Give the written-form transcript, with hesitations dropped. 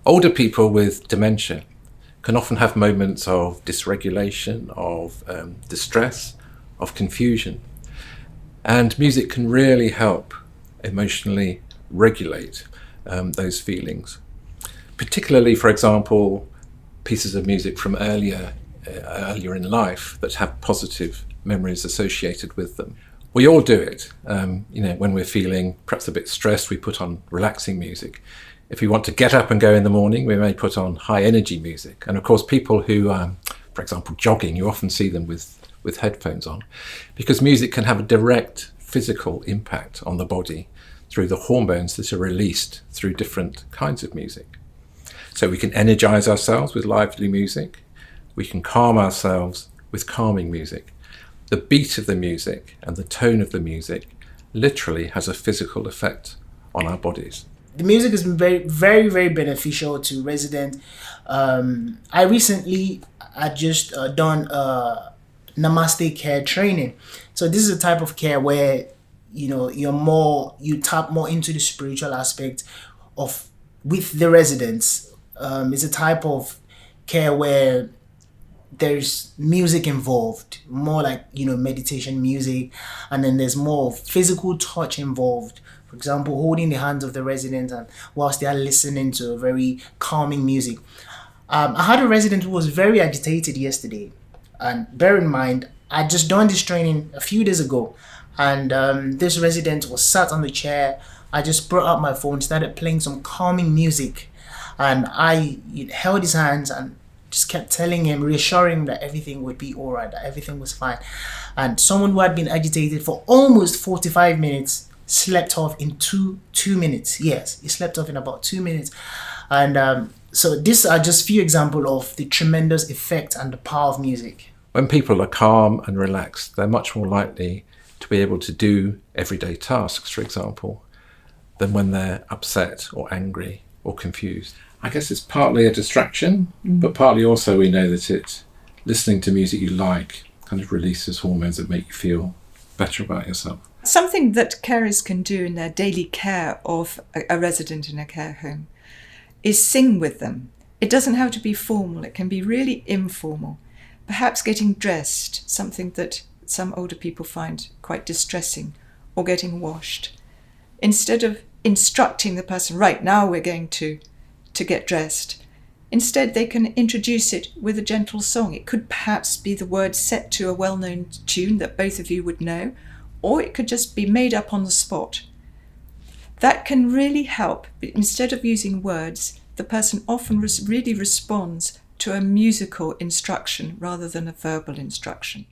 Older people with dementia can often have moments of dysregulation, of distress, of confusion. And music can really help emotionally regulate those feelings. Particularly, for example, pieces of music from earlier in life that have positive memories associated with them. We all do it. When we're feeling perhaps a bit stressed, we put on relaxing music. If we want to get up and go in the morning, we may put on high energy music. And of course, people who, for example, jogging, you often see them with headphones on, because music can have a direct physical impact on the body through the hormones that are released through different kinds of music. So we can energize ourselves with lively music. We can calm ourselves with calming music. The beat of the music and the tone of the music literally has a physical effect on our bodies. The music has been very, very, very beneficial to residents. I recently just done Namaste care training. So this is a type of care where you tap more into the spiritual aspect of with the residents. It's a type of care where there's music involved, more like meditation music, and then there's more physical touch involved. For example, holding the hands of the resident and whilst they are listening to very calming music. I had a resident who was very agitated yesterday, and bear in mind, I just done this training a few days ago, and this resident was sat on the chair. I just brought out my phone, started playing some calming music, and I held his hands and just kept telling him, reassuring him that everything would be all right, that everything was fine. And someone who had been agitated for almost 45 minutes slept off in two minutes. Yes, he slept off in about 2 minutes. And so these are just few examples of the tremendous effect and the power of music. When people are calm and relaxed, they're much more likely to be able to do everyday tasks, for example, than when they're upset or angry or confused. I guess it's partly a distraction, but partly also we know that listening to music you like kind of releases hormones that make you feel better about yourself. Something that carers can do in their daily care of a resident in a care home is sing with them. It doesn't have to be formal, it can be really informal. Perhaps getting dressed, something that some older people find quite distressing, or getting washed. Instead of instructing the person, right now we're going to get dressed, instead they can introduce it with a gentle song. It could perhaps be the words set to a well-known tune that both of you would know, or it could just be made up on the spot. That can really help. Instead of using words, the person often really responds to a musical instruction rather than a verbal instruction.